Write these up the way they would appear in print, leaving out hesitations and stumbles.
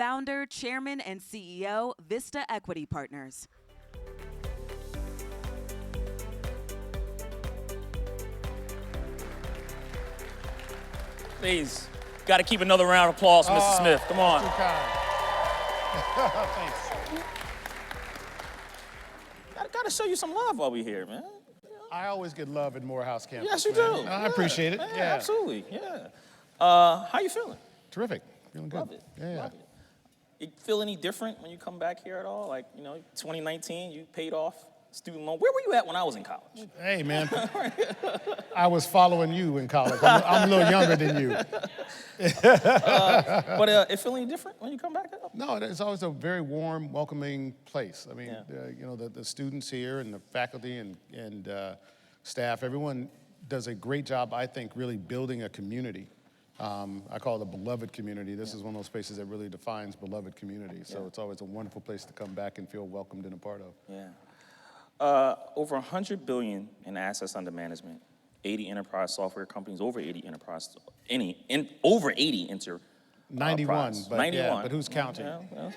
founder, chairman, and CEO, Vista Equity Partners. Please, got to keep another round of applause for Mr. Smith. Come on. Too kind. Thanks. Got to show you some love while we're here, man. I always get love at Morehouse campus. Yes, you man. do. I appreciate it. Man, Yeah, absolutely. Yeah. How you feeling? Terrific. Feeling good. Love it. Yeah. Love it. You feel any different when you come back here at all? Like, 2019, you paid off student loan. Where were you at when I was in college? Hey, man. I was following you in college. I'm a little younger than you. But it feel any different when you come back up? No, it's always a very warm, welcoming place. I mean, the students here and the faculty and staff, everyone does a great job, I think, really building a community. I call it a beloved community. This is one of those places that really defines beloved community. So it's always a wonderful place to come back and feel welcomed and a part of. Yeah. Over 100 billion in assets under management, 80 enterprise software companies, over 80 enterprise, over 80 enterprise. 91, but 91. yeah, but who's counting? Yeah.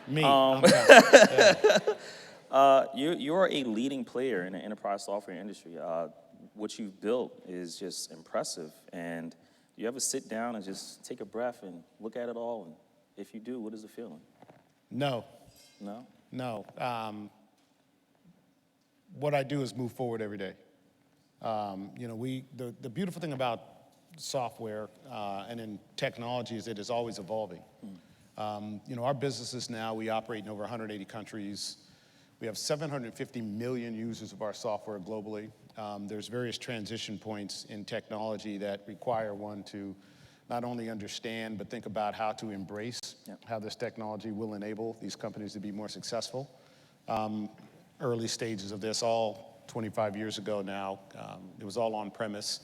Me, I'm counting. Yeah. You're a leading player in the enterprise software industry. What you've built is just impressive. And you ever sit down and just take a breath and look at it all? And if you do, what is the feeling? No. No? No. What I do is move forward every day. The beautiful thing about software and in technology is it is always evolving. Our businesses now, we operate in over 180 countries. We have 750 million users of our software globally. There's various transition points in technology that require one to not only understand, but think about how to embrace how this technology will enable these companies to be more successful. Early stages of this, all 25 years ago now, it was all on premise.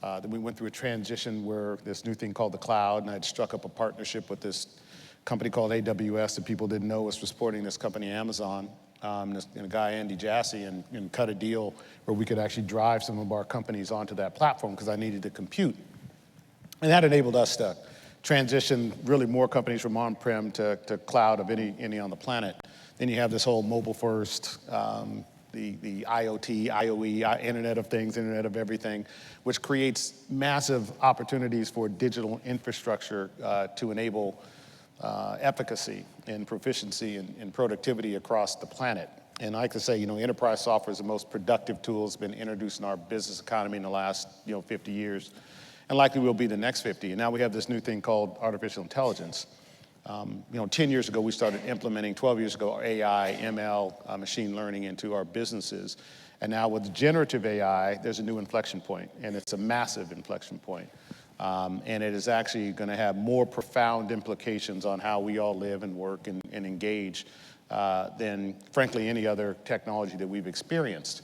Then we went through a transition where this new thing called the cloud, and I'd struck up a partnership with this company called AWS that people didn't know was supporting this company, Amazon. This guy, Andy Jassy, and cut a deal where we could actually drive some of our companies onto that platform because I needed to compute. And that enabled us to transition really more companies from on-prem to cloud of any on the planet. Then you have this whole mobile first, the IoT, IoE, Internet of Things, Internet of Everything, which creates massive opportunities for digital infrastructure to enable efficacy and proficiency and productivity across the planet. And I like to say, enterprise software is the most productive tool that's been introduced in our business economy in the last 50 years, and likely will be the next 50. And now we have this new thing called artificial intelligence. 10 years ago, we started implementing, 12 years ago, AI, ML, machine learning into our businesses. And now with generative AI, there's a new inflection point, and it's a massive inflection point. And it is actually going to have more profound implications on how we all live and work and engage than, frankly, any other technology that we've experienced.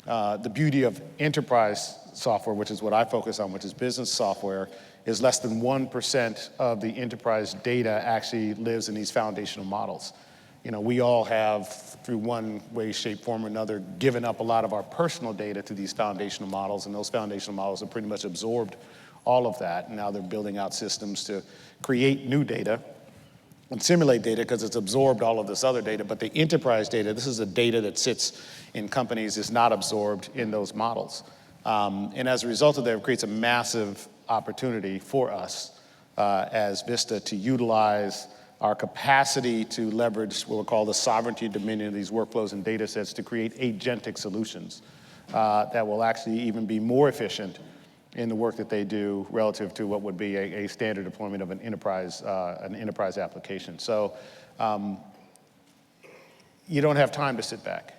The beauty of enterprise software, which is what I focus on, which is business software, is less than 1% of the enterprise data actually lives in these foundational models. We all have, through one way, shape, form, or another, given up a lot of our personal data to these foundational models, and those foundational models have pretty much absorbed all of that, and now they're building out systems to create new data and simulate data because it's absorbed all of this other data, but the enterprise data, this is the data that sits in companies, is not absorbed in those models. And as a result of that, it creates a massive opportunity for us as Vista to utilize our capacity to leverage what we'll call the sovereignty and dominion of these workflows and data sets to create agentic solutions that will actually even be more efficient in the work that they do relative to what would be a standard deployment of an enterprise application. So you don't have time to sit back.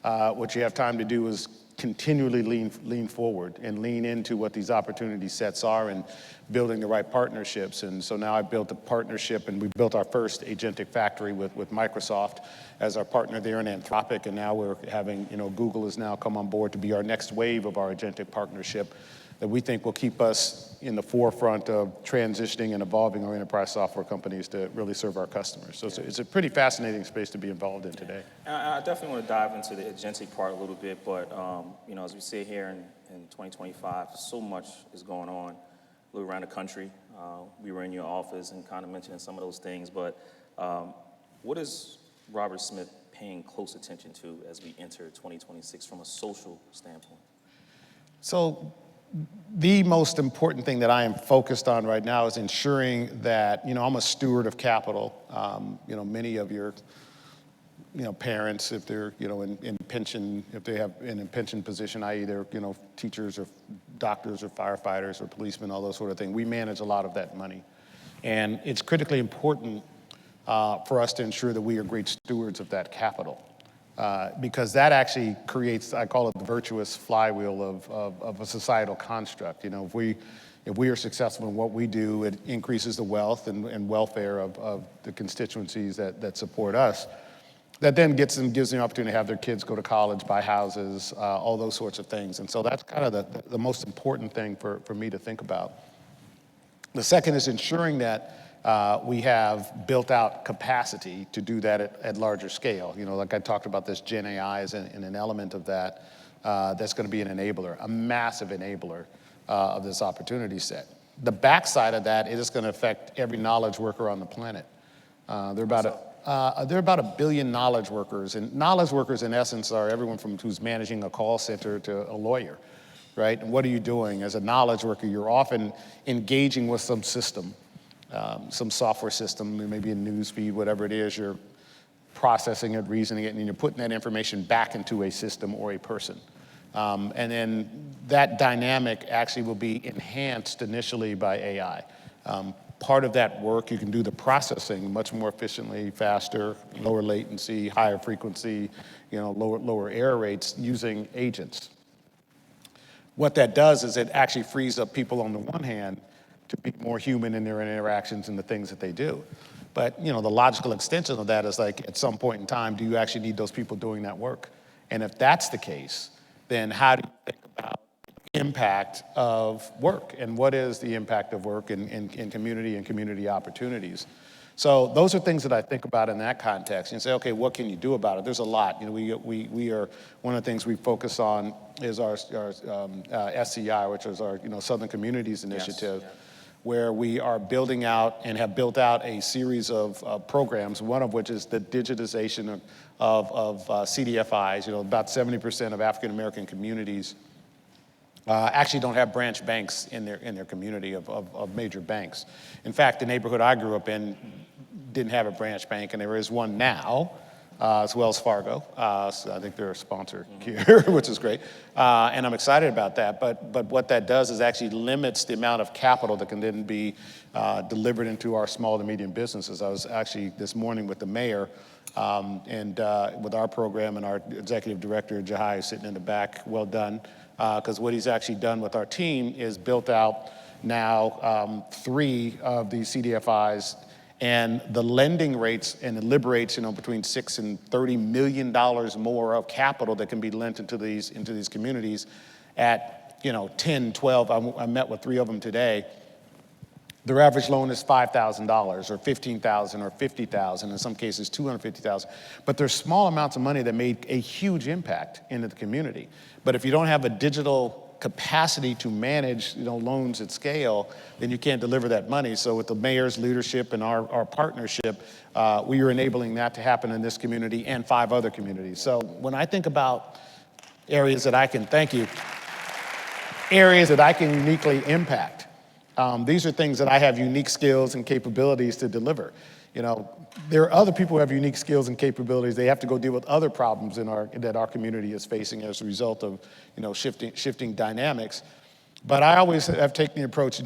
What you have time to do is continually lean forward and lean into what these opportunity sets are and building the right partnerships. And so now I've built a partnership, and we built our first agentic factory with Microsoft as our partner there in Anthropic, and now we're having, Google has now come on board to be our next wave of our agentic partnership that we think will keep us in the forefront of transitioning and evolving our enterprise software companies to really serve our customers. So it's a pretty fascinating space to be involved in today. I definitely want to dive into the agentic part a little bit, but as we sit here in 2025, so much is going on around the country. We were in your office and kind of mentioning some of those things, but what is Robert Smith paying close attention to as we enter 2026 from a social standpoint? So the most important thing that I am focused on right now is ensuring that, I'm a steward of capital. Many of your, parents, if they're, in pension, if they have in a pension position, i.e. they're, teachers or doctors or firefighters or policemen, all those sort of things, we manage a lot of that money. And it's critically important for us to ensure that we are great stewards of that capital. Because that actually creates, I call it the virtuous flywheel of a societal construct. If we are successful in what we do, it increases the wealth and welfare of the constituencies that support us. That then gives them the opportunity to have their kids go to college, buy houses, all those sorts of things. And so that's kind of the most important thing for me to think about. The second is ensuring that we have built out capacity to do that at larger scale. Like I talked about, this Gen AI is an element of that that's going to be an enabler, a massive enabler of this opportunity set. The backside of that, it is going to affect every knowledge worker on the planet. There are about 1 billion knowledge workers, and knowledge workers in essence are everyone from who's managing a call center to a lawyer, right? And what are you doing as a knowledge worker? You're often engaging with some system. Some software system, maybe a news feed, whatever it is, you're processing it, reasoning it, and you're putting that information back into a system or a person. And then that dynamic actually will be enhanced initially by AI. Part of that work, you can do the processing much more efficiently, faster, lower latency, higher frequency, lower error rates using agents. What that does is it actually frees up people on the one hand to be more human in their interactions and the things that they do. But, the logical extension of that is like, at some point in time, do you actually need those people doing that work? And if that's the case, then how do you think about the impact of work? And what is the impact of work in community and community opportunities? So those are things that I think about in that context. And say, okay, what can you do about it? There's a lot. We are, one of the things we focus on is our SCI, which is our Southern Communities Initiative. Yes. Where we are building out and have built out a series of programs, one of which is the digitization of CDFIs. About 70% of African American communities actually don't have branch banks in their community of major banks. In fact, the neighborhood I grew up in didn't have a branch bank, and there is one now. It's Wells Fargo. So I think they're a sponsor here, which is great. And I'm excited about that. But what that does is actually limits the amount of capital that can then be delivered into our small to medium businesses. I was actually this morning with the mayor and with our program, and our executive director, Jabari, is sitting in the back. Well done. Because what he's actually done with our team is built out now 3 of these CDFIs. And the lending rates, and it liberates, between $6 and $30 million more of capital that can be lent into these communities at, 10, 12. I met with 3 of them today. Their average loan is $5,000 or $15,000 or $50,000, in some cases $250,000. But they're small amounts of money that made a huge impact into the community. But if you don't have a digital capacity to manage loans at scale, then you can't deliver that money. So with the mayor's leadership and our partnership, we are enabling that to happen in this community and 5 other communities. So when I think about areas that I can, thank you, areas that I can uniquely impact, these are things that I have unique skills and capabilities to deliver. There are other people who have unique skills and capabilities. They have to go deal with other problems that our community is facing as a result of, shifting dynamics. But I always have taken the approach,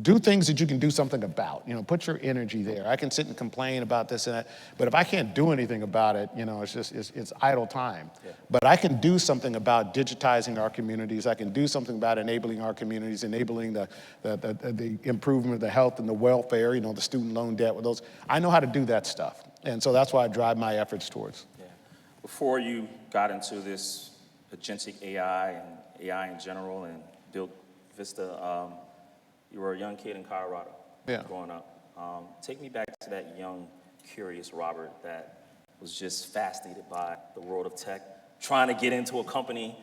do things that you can do something about. Put your energy there. I can sit and complain about this and that, but if I can't do anything about it, it's idle time. Yeah. But I can do something about digitizing our communities. I can do something about enabling our communities, enabling the improvement of the health and the welfare, the student loan debt with those. I know how to do that stuff. And so that's why I drive my efforts towards. Yeah. Before you got into this agentic AI and AI in general and built Vista, you were a young kid in Colorado growing up. Take me back to that young, curious Robert that was just fascinated by the world of tech, trying to get into a company.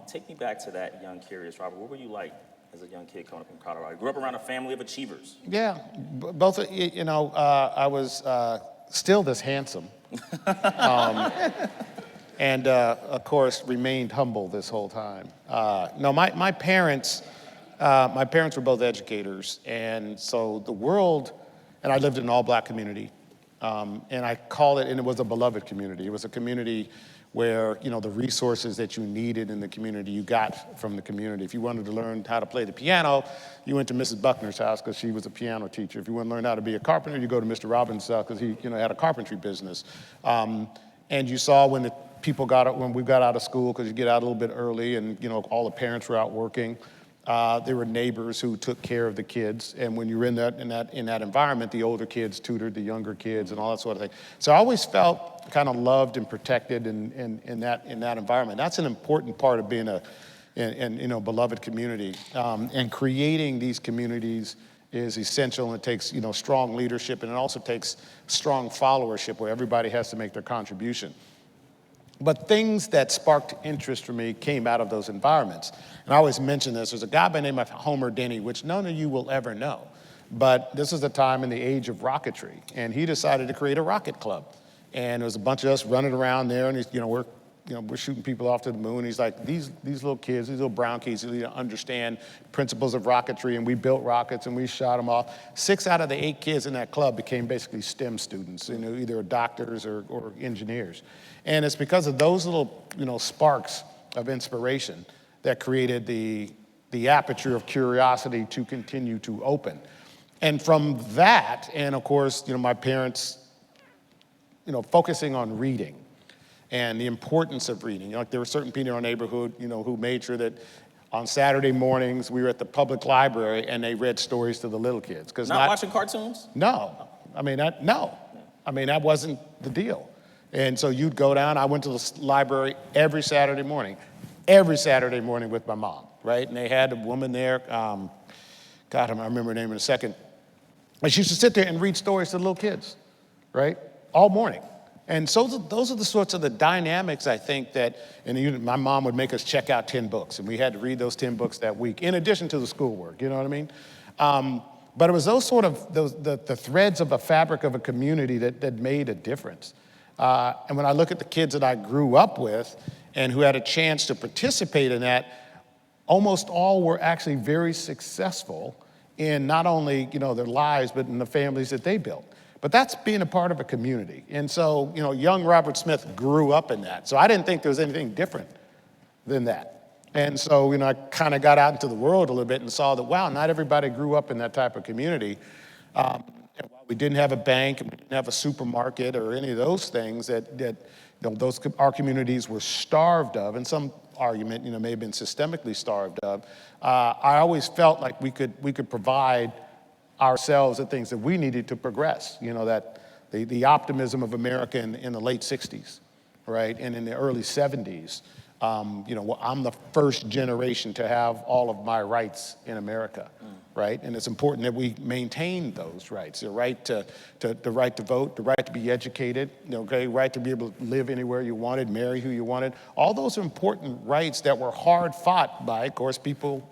Take me back to that young, curious Robert. What were you like as a young kid coming up in Colorado? You grew up around a family of achievers. Yeah, both, I was still this handsome. And of course, remained humble this whole time. No, my parents were both educators. And so the world, and I lived in an all-black community. And I call it, and it was a beloved community. It was a community where, the resources that you needed in the community, you got from the community. If you wanted to learn how to play the piano, you went to Mrs. Buckner's house because she was a piano teacher. If you wanted to learn how to be a carpenter, you go to Mr. Robbins' house because he, had a carpentry business. And you saw when when we got out of school, because you get out a little bit early, and all the parents were out working. There were neighbors who took care of the kids, and when you were in that environment, the older kids tutored the younger kids and all that sort of thing. So I always felt kind of loved and protected in that environment. That's an important part of being a beloved community, and creating these communities is essential, and it takes strong leadership, and it also takes strong followership where everybody has to make their contribution. But things that sparked interest for me came out of those environments. And I always mention this. There's a guy by the name of Homer Denny, which none of you will ever know. But this is a time in the age of rocketry. And he decided to create a rocket club. And there was a bunch of us running around there, and we're shooting people off to the moon. He's like, these little kids, these little brown kids, who understand principles of rocketry, and we built rockets and we shot them off. 6 out of the 8 kids in that club became basically STEM students, either doctors or engineers. And it's because of those little, sparks of inspiration that created the aperture of curiosity to continue to open. And from that, and of course, my parents, focusing on reading and the importance of reading. There were certain people in our neighborhood, who made sure that on Saturday mornings we were at the public library and they read stories to the little kids. Not watching cartoons? No. That wasn't the deal. And so you'd go down. I went to the library every Saturday morning with my mom, right? And they had a woman there. God, I remember her name in a second. And she used to sit there and read stories to the little kids, right? All morning. And so those are the sorts of the dynamics, I think, that, and my mom would make us check out 10 books, and we had to read those 10 books that week, in addition to the schoolwork, you know what I mean? But it was those sort of, the threads of the fabric of a community that made a difference. And when I look at the kids that I grew up with and who had a chance to participate in that, almost all were actually very successful in not only, their lives, but in the families that they built. But that's being a part of a community. And so, young Robert Smith grew up in that. So I didn't think there was anything different than that. And so, I kind of got out into the world a little bit and saw that, wow, not everybody grew up in that type of community. And while we didn't have a bank, and we didn't have a supermarket or any of those things that our communities were starved of, and some argument, may have been systemically starved of, I always felt like we could provide ourselves the things that we needed to progress. That the optimism of America in the late 60s, right, and in the early 70s. I'm the first generation to have all of my rights in America, right? And it's important that we maintain those rights: the right to vote, the right to be educated, right to be able to live anywhere you wanted, marry who you wanted. All those are important rights that were hard fought by, of course, people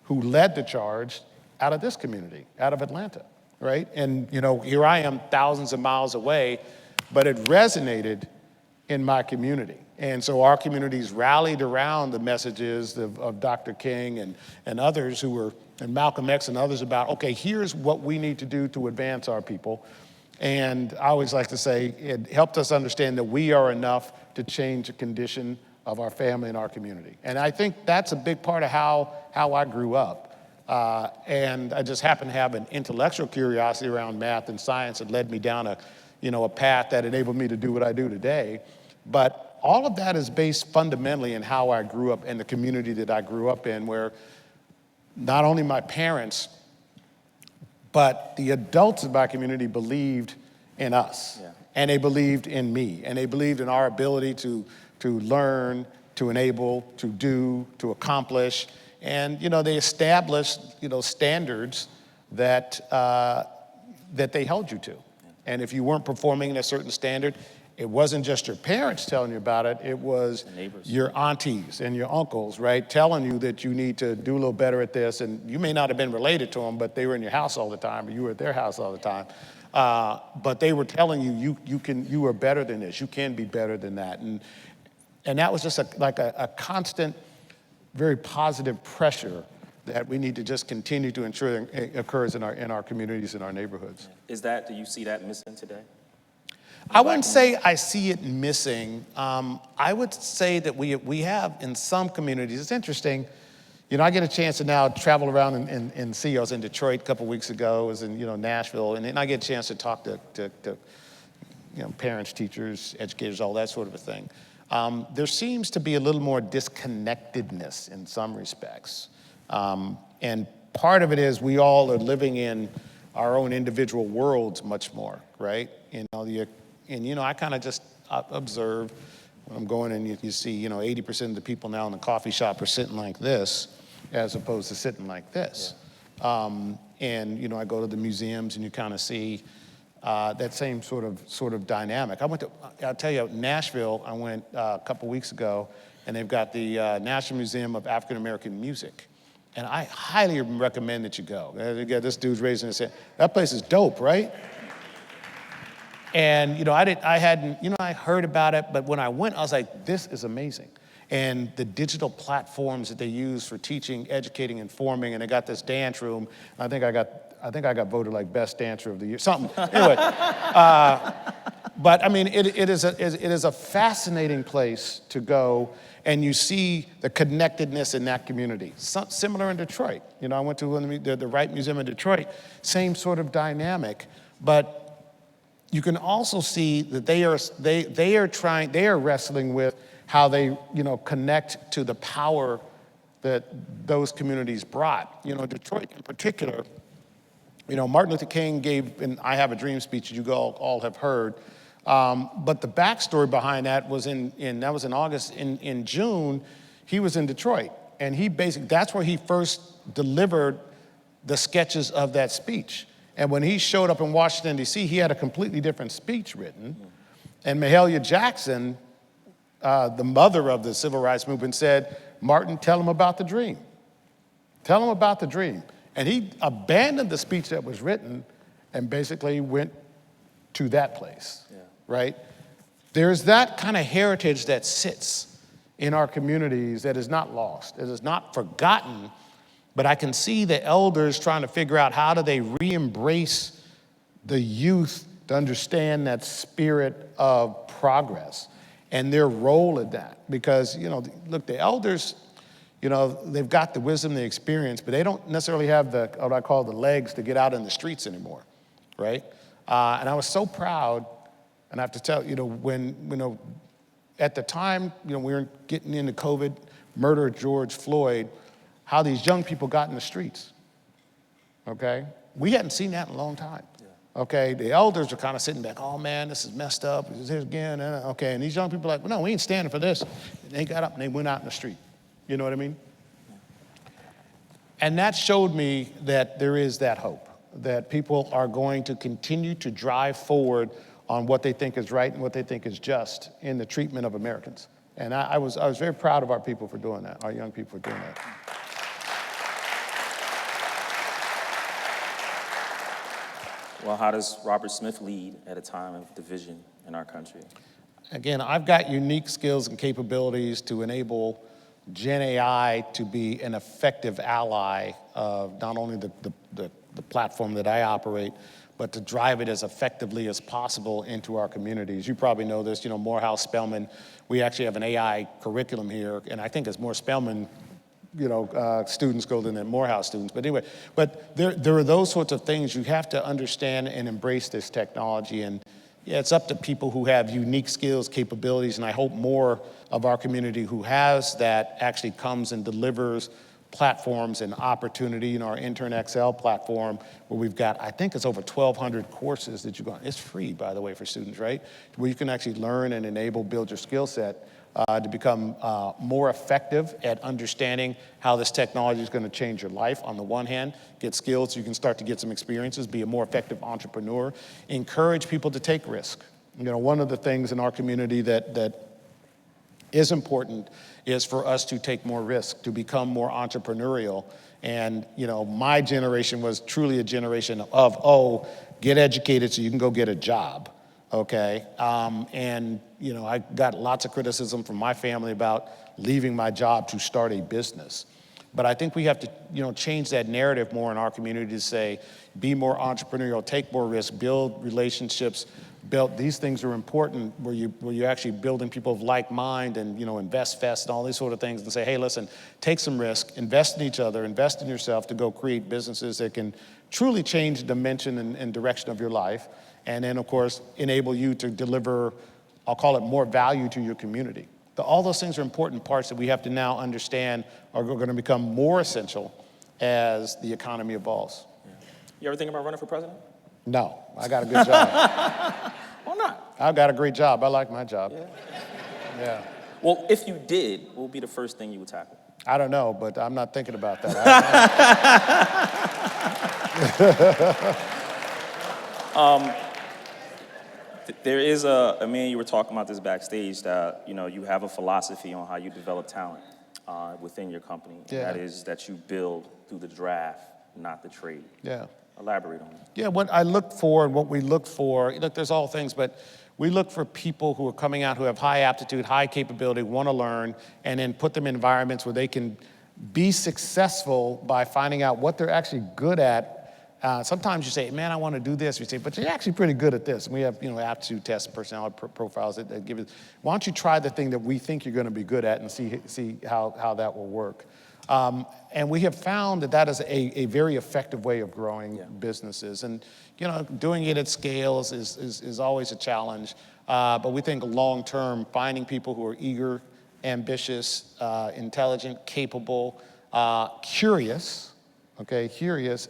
who led the charge out of this community, out of Atlanta, right? And, here I am thousands of miles away, but it resonated in my community. And so our communities rallied around the messages of Dr. King and others who were, and Malcolm X and others, about, okay, here's what we need to do to advance our people. And I always like to say it helped us understand that we are enough to change the condition of our family and our community. And I think that's a big part of how I grew up. And I just happen to have an intellectual curiosity around math and science that led me down a path that enabled me to do what I do today. But all of that is based fundamentally in how I grew up and the community that I grew up in, where not only my parents, but the adults in my community believed in us. Yeah. And they believed in me. And they believed in our ability to learn, to enable, to do, to accomplish. And, they established, standards that they held you to. And if you weren't performing in a certain standard, it wasn't just your parents telling you about it, it was your aunties and your uncles, right, telling you that you need to do a little better at this. And you may not have been related to them, but they were in your house all the time, or you were at their house all the time. But they were telling you, you are better than this, you can be better than that. And that was just like a constant, very positive pressure that we need to just continue to ensure that occurs in our communities and our neighborhoods. Do you see that missing today? I wouldn't say I see it missing. I would say that we have in some communities, it's interesting, I get a chance to now travel around and see. I was in Detroit a couple weeks ago, I was in Nashville, and then I get a chance to talk to parents, teachers, educators, all that sort of a thing. There seems to be a little more disconnectedness in some respects. And part of it is we all are living in our own individual worlds much more, right? I kind of just observe when I'm going and you see, 80% of the people now in the coffee shop are sitting like this as opposed to sitting like this. Yeah. I go to the museums and you kind of see that same sort of dynamic. I'll tell you, Nashville, I went a couple weeks ago, and they've got the National Museum of African American Music. And I highly recommend that you go. This dude's raising his hand. That place is dope, right? And I heard about it, but when I went, I was like, this is amazing. And the digital platforms that they use for teaching, educating, informing, and they got this dance room. I think I got voted like best dancer of the year, something. Anyway, but I mean, it is a fascinating place to go, and you see the connectedness in that community. Similar in Detroit. I went to the Wright Museum in Detroit, same sort of dynamic, but you can also see that they are wrestling with how they connect to the power that those communities brought. Detroit in particular, Martin Luther King gave an I Have a Dream speech that you all have heard. But the backstory behind that was that was in August. In June, he was in Detroit, and that's where he first delivered the sketches of that speech. And when he showed up in Washington, D.C., he had a completely different speech written. And Mahalia Jackson, the mother of the civil rights movement, said, Martin, tell him about the dream. Tell him about the dream. And he abandoned the speech that was written and basically went to that place, right? There's that kind of heritage that sits in our communities that is not lost. It is not forgotten, but I can see the elders trying to figure out how do they re-embrace the youth to understand that spirit of progress and their role in that. Because, look, the elders, they've got the wisdom, the experience, but they don't necessarily have what I call the legs to get out in the streets anymore, right? And I was so proud, and I have to tell, when, at the time, we were getting into COVID, murder of George Floyd, how these young people got in the streets, okay? We hadn't seen that in a long time, okay? The elders are kind of sitting back, oh man, this is messed up, here again, okay? And these young people are like, well, no, we ain't standing for this. And they got up and they went out in the street, you know what I mean? And that showed me that there is that hope, that people are going to continue to drive forward on what they think is right and what they think is just in the treatment of Americans. And I was very proud of our people for doing that, our young people for doing that. Well, how does Robert Smith lead at a time of division in our country? Again, I've got unique skills and capabilities to enable Gen AI to be an effective ally of not only the platform that I operate, but to drive it as effectively as possible into our communities. You probably know this, Morehouse Spelman, we actually have an AI curriculum here, and I think it's more Spelman students go than Morehouse students. But anyway, there are those sorts of things. You have to understand and embrace this technology. And it's up to people who have unique skills, capabilities, and I hope more of our community who has that actually comes and delivers platforms and opportunity. Our Intern XL platform, where we've got, I think it's over 1,200 courses that you go on. It's free, by the way, for students, right? Where you can actually learn and build your skill set to become more effective at understanding how this technology is going to change your life. On the one hand, get skills so you can start to get some experiences, be a more effective entrepreneur, encourage people to take risk, One of the things in our community that is important is for us to take more risk, to become more entrepreneurial. And, my generation was truly a generation of, get educated so you can go get a job, okay? I got lots of criticism from my family about leaving my job to start a business. But I think we have to, change that narrative more in our community to say, be more entrepreneurial, take more risk, build relationships. These things are important where you're actually building people of like mind and, invest fest and all these sort of things and say, hey, listen, take some risk, invest in each other, invest in yourself to go create businesses that can truly change the dimension and direction of your life. And then, of course, enable you to deliver, I'll call it more value to your community. All those things are important parts that we have to now understand are going to become more essential as the economy evolves. Yeah. You ever think about running for president? No, I got a good job. Why not? I've got a great job. I like my job. Yeah. Yeah. Well, if you did, what would be the first thing you would tackle? I don't know, but I'm not thinking about that. There is you were talking about this backstage that, you have a philosophy on how you develop talent within your company. Yeah. That is that you build through the draft, not the trade. Yeah. Elaborate on that. Yeah, what I look for and what we look for, there's all things, but we look for people who are coming out who have high aptitude, high capability, want to learn, and then put them in environments where they can be successful by finding out what they're actually good at. Sometimes you say, man, I want to do this. We say, but you're actually pretty good at this. And we have, aptitude tests, personality profiles that give it. Why don't you try the thing that we think you're going to be good at and see how that will work. And we have found that is a very effective way of growing businesses. And, doing it at scale is always a challenge. But we think long-term, finding people who are eager, ambitious, intelligent, capable, curious,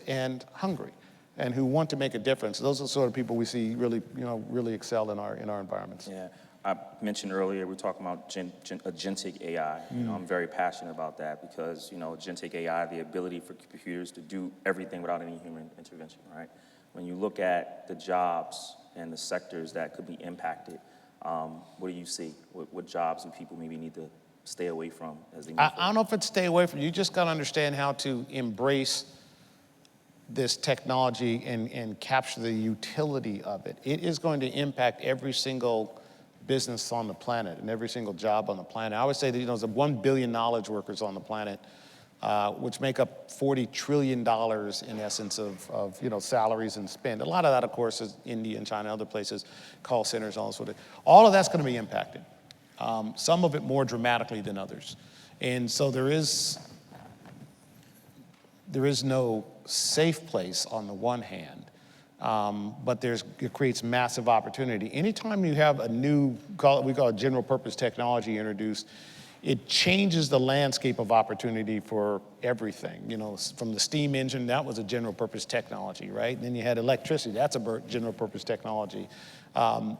and hungry, and who want to make a difference. Those are the sort of people we see really excel in our environments. Yeah. I mentioned earlier, we were talking about agentic AI. I'm very passionate about that because, agentic AI, the ability for computers to do everything without any human intervention, right? When you look at the jobs and the sectors that could be impacted, what do you see? What jobs do people maybe need to stay away from as they move forward? I don't know if it's stay away from. You just got to understand how to embrace this technology and capture the utility of it. It is going to impact every single business on the planet and every single job on the planet. I always say that there's 1 billion knowledge workers on the planet, which make up $40 trillion in essence of salaries and spend. A lot of that, of course, is India and China, other places, call centers, all sort of. All of that's going to be impacted. Some of it more dramatically than others, and so there is no safe place on the one hand. But it creates massive opportunity. Anytime you have a new, we call it general purpose technology introduced, it changes the landscape of opportunity for everything. From the steam engine, that was a general purpose technology, right? And then you had electricity, that's a general purpose technology.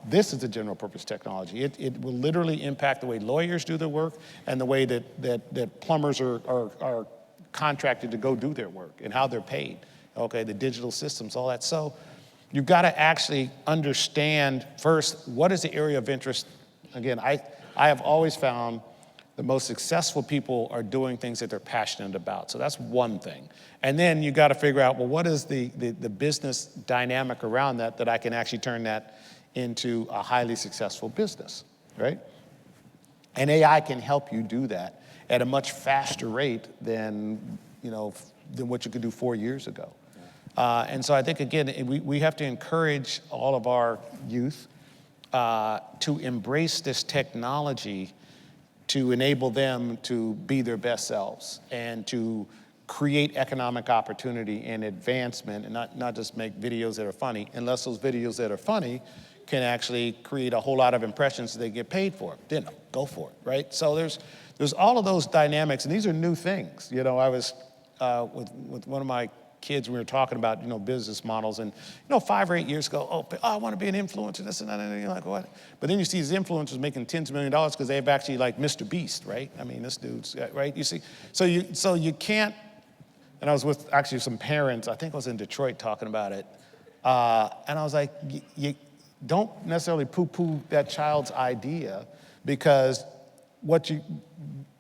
This is a general purpose technology. It will literally impact the way lawyers do their work and the way that plumbers are contracted to go do their work and how they're paid. Okay, the digital systems, all that. So you've got to actually understand first, what is the area of interest? Again, I have always found the most successful people are doing things that they're passionate about. So that's one thing. And then you got to figure out, well, what is the business dynamic around that I can actually turn that into a highly successful business, right? And AI can help you do that at a much faster rate than what you could do 4 years ago. And so I think, again, we have to encourage all of our youth to embrace this technology to enable them to be their best selves and to create economic opportunity and advancement and not just make videos that are funny, unless those videos that are funny can actually create a whole lot of impressions that they get paid for. Then go for it, right? So there's all of those dynamics, and these are new things. I was with one of my kids, we were talking about, business models, and 5 or 8 years ago, I want to be an influencer, this and that, and you're like, what? But then you see these influencers making tens of millions of dollars because they've actually like Mr. Beast, right? I mean, this dude's, right? You see, so you can't, and I was with actually some parents, I think I was in Detroit talking about it, and I was like, don't necessarily poo-poo that child's idea, because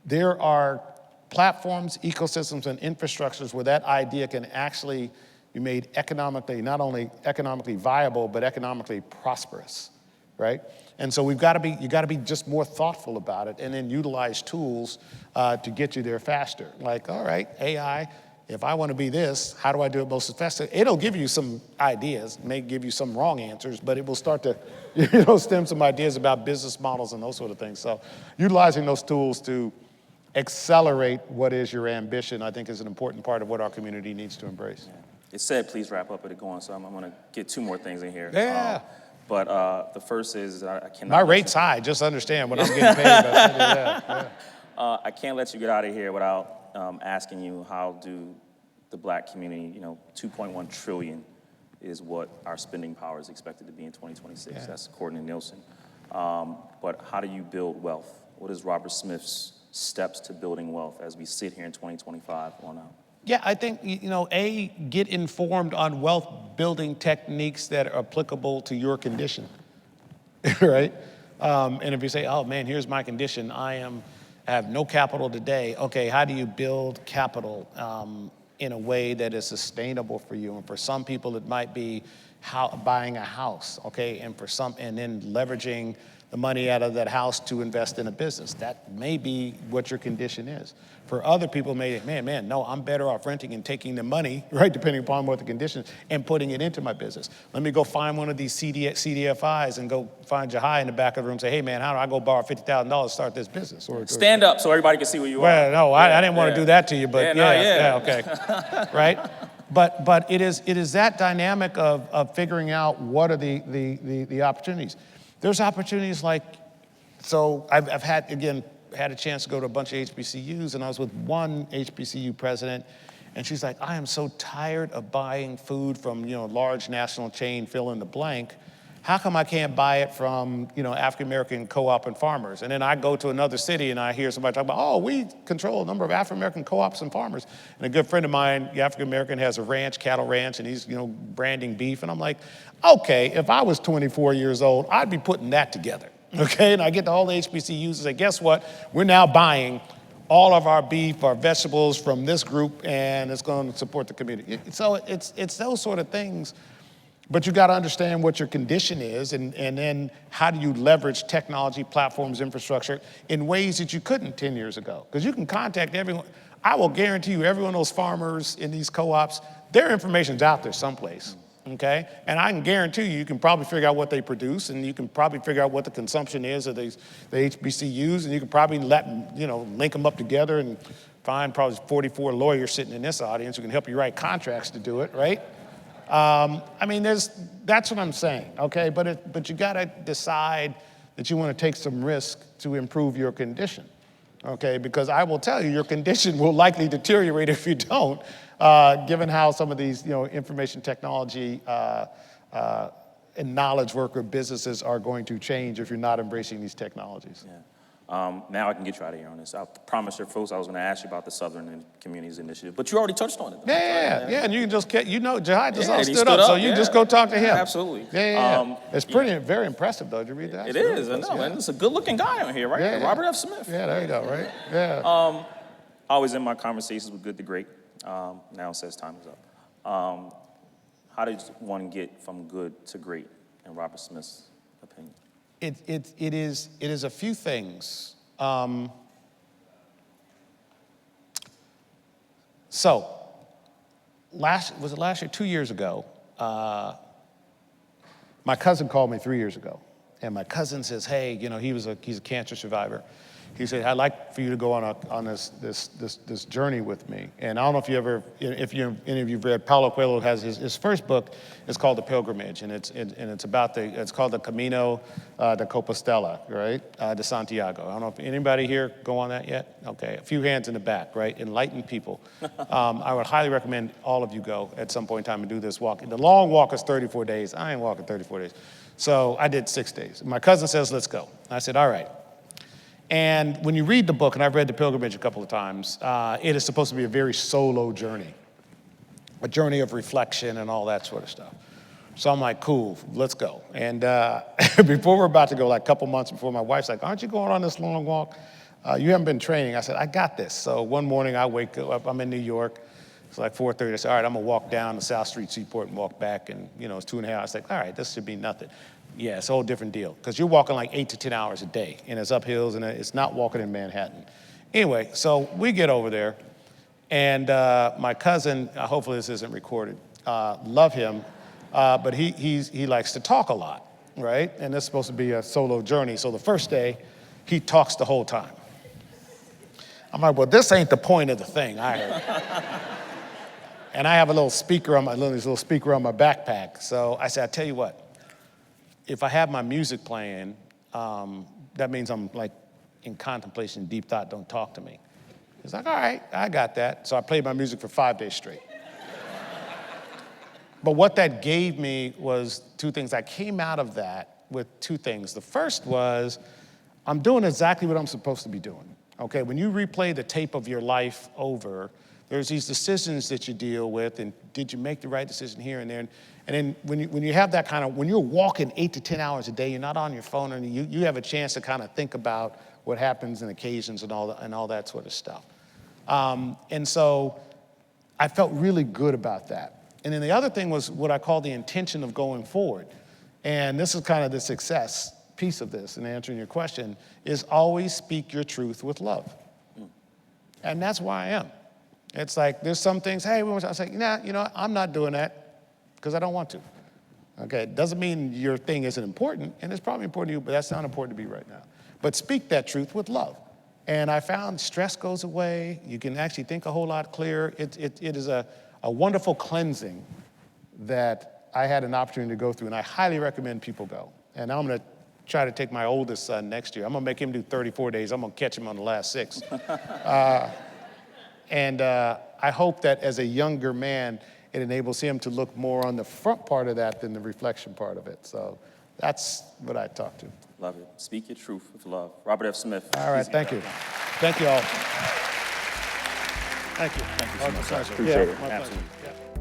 there are platforms, ecosystems, and infrastructures where that idea can actually be made economically, not only economically viable, but economically prosperous, right? And so you got to be just more thoughtful about it, and then utilize tools to get you there faster. Like, all right, AI, if I want to be this, how do I do it most effectively? It'll give you some ideas, may give you some wrong answers, but it will start to stem some ideas about business models and those sort of things. So utilizing those tools to accelerate what is your ambition, I think, is an important part of what our community needs to embrace. Yeah. It said, please wrap up, but it go on, so I'm going to get 2 more things in here. Yeah. But the first is I cannot. My rate's high. Just understand what I'm getting paid. I can't let you get out of here without asking you, how do the Black community, 2.1 trillion is what our spending power is expected to be in 2026. Yeah. That's according to Nielsen. But how do you build wealth? What is Robert Smith's steps to building wealth as we sit here in 2025 on out? Yeah, I think, get informed on wealth building techniques that are applicable to your condition, right? And if you say, oh man, here's my condition, I have no capital today. Okay, how do you build capital in a way that is sustainable for you? And for some people, it might be buying a house, okay? And then leveraging the money out of that house to invest in a business. That may be what your condition is. For other people, no, I'm better off renting and taking the money, right, depending upon what the condition is, and putting it into my business. Let me go find one of these CDFIs and go find Jabari in the back of the room and say, hey, man, how do I go borrow $50,000 to start this business? Stand up so everybody can see who you are. Well, no, I didn't want to do that to you, but okay, right? But it is that dynamic of figuring out what are the opportunities. There's opportunities like, so I've had a chance to go to a bunch of HBCUs, and I was with one HBCU president, and she's like, I am so tired of buying food from, large national chain, fill in the blank. How come I can't buy it from, African-American co-op and farmers? And then I go to another city and I hear somebody talk about, oh, we control a number of African-American co-ops and farmers. And a good friend of mine, the African-American, has a ranch, cattle ranch, and he's, branding beef. And I'm like, okay, if I was 24 years old, I'd be putting that together, okay? And I get to all the HBCUs and say, guess what? We're now buying all of our beef, our vegetables from this group, and it's going to support the community. So it's those sort of things. But you got to understand what your condition is, and then how do you leverage technology, platforms, infrastructure in ways that you couldn't 10 years ago? Because you can contact everyone. I will guarantee you, every one of those farmers in these co-ops, their information's out there someplace, okay? And I can guarantee you can probably figure out what they produce, and you can probably figure out what the consumption is of the HBCUs, and you can probably link them up together and find probably 44 lawyers sitting in this audience who can help you write contracts to do it, right? That's what I'm saying, okay? But you gotta decide that you wanna take some risk to improve your condition, okay? Because I will tell you, your condition will likely deteriorate if you don't, given how some of these, information technology and knowledge worker businesses are going to change if you're not embracing these technologies. Yeah. Now I can get you out of here on this. I promised your folks I was going to ask you about the Southern Communities Initiative, but you already touched on it. Yeah, and you can just, Jahai just stood up, so you just go talk to him. Absolutely. Yeah. It's very impressive, though. Did you read that? It is, I know, and it's a good-looking guy on here, right? Yeah. Robert F. Smith. Yeah, there you go, right? Yeah. Always in my conversations with Good to Great. Now it says time is up. How does one get from good to great, in Robert Smith's opinion? It is a few things. So, last year, 2 years ago, my cousin called me 3 years ago, and my cousin says, hey, he's a cancer survivor. He said, I'd like for you to go on this journey with me. And I don't know if any of you've read, Paulo Coelho has his first book is called The Pilgrimage, and it's called the Camino de Compostela, right? De Santiago. I don't know if anybody here go on that yet? Okay, a few hands in the back, right? Enlightened people. I would highly recommend all of you go at some point in time and do this walk. The long walk is 34 days. I ain't walking 34 days. So I did 6 days. My cousin says, let's go. I said, all right. And when you read the book, and I've read The Pilgrimage a couple of times, it is supposed to be a very solo journey, a journey of reflection and all that sort of stuff. So I'm like, cool, let's go. And before we're about to go, like a couple months before, my wife's like, aren't you going on this long walk? You haven't been training. I said, I got this. So one morning I wake up, I'm in New York. It's like 4:30. I said, all right, I'm gonna walk down to South Street Seaport and walk back. And it's 2.5 hours. I was like, all right, this should be nothing. Yeah, it's a whole different deal. Because you're walking like 8 to 10 hours a day. And it's up hills and it's not walking in Manhattan. Anyway, so we get over there. And my cousin, hopefully this isn't recorded, love him. But he likes to talk a lot, right? And this is supposed to be a solo journey. So the first day, he talks the whole time. I'm like, well, this ain't the point of the thing, I heard. And I have a little speaker on my backpack. So I said, I tell you what, if I have my music playing, that means I'm like in contemplation, deep thought, don't talk to me. He's like, all right, I got that. So I played my music for 5 days straight. But what that gave me was two things. I came out of that with two things. The first was, I'm doing exactly what I'm supposed to be doing. Okay, when you replay the tape of your life over, there's these decisions that you deal with, and did you make the right decision here and there? And then when you have that kind of, when you're walking 8 to 10 hours a day, you're not on your phone, and you have a chance to kind of think about what happens and occasions and all that sort of stuff. And so I felt really good about that. And then the other thing was what I call the intention of going forward. And this is kind of the success piece of this, in answering your question, is always speak your truth with love. And that's where I am. It's like, there's some things, hey, I say, nah, I'm not doing that because I don't want to. Okay, it doesn't mean your thing isn't important, and it's probably important to you, but that's not important to me right now. But speak that truth with love. And I found stress goes away. You can actually think a whole lot clearer. It is a wonderful cleansing that I had an opportunity to go through, and I highly recommend people go. And I'm going to try to take my oldest son next year. I'm going to make him do 34 days. I'm going to catch him on the last 6. And I hope that as a younger man, it enables him to look more on the front part of that than the reflection part of it. So that's what I talk to. Love it. Speak your truth with love. Robert F. Smith. All right, thank you. Thank you all. Thank you. Thank you so much. Pleasure. Appreciate it. My pleasure. Absolutely. Yeah.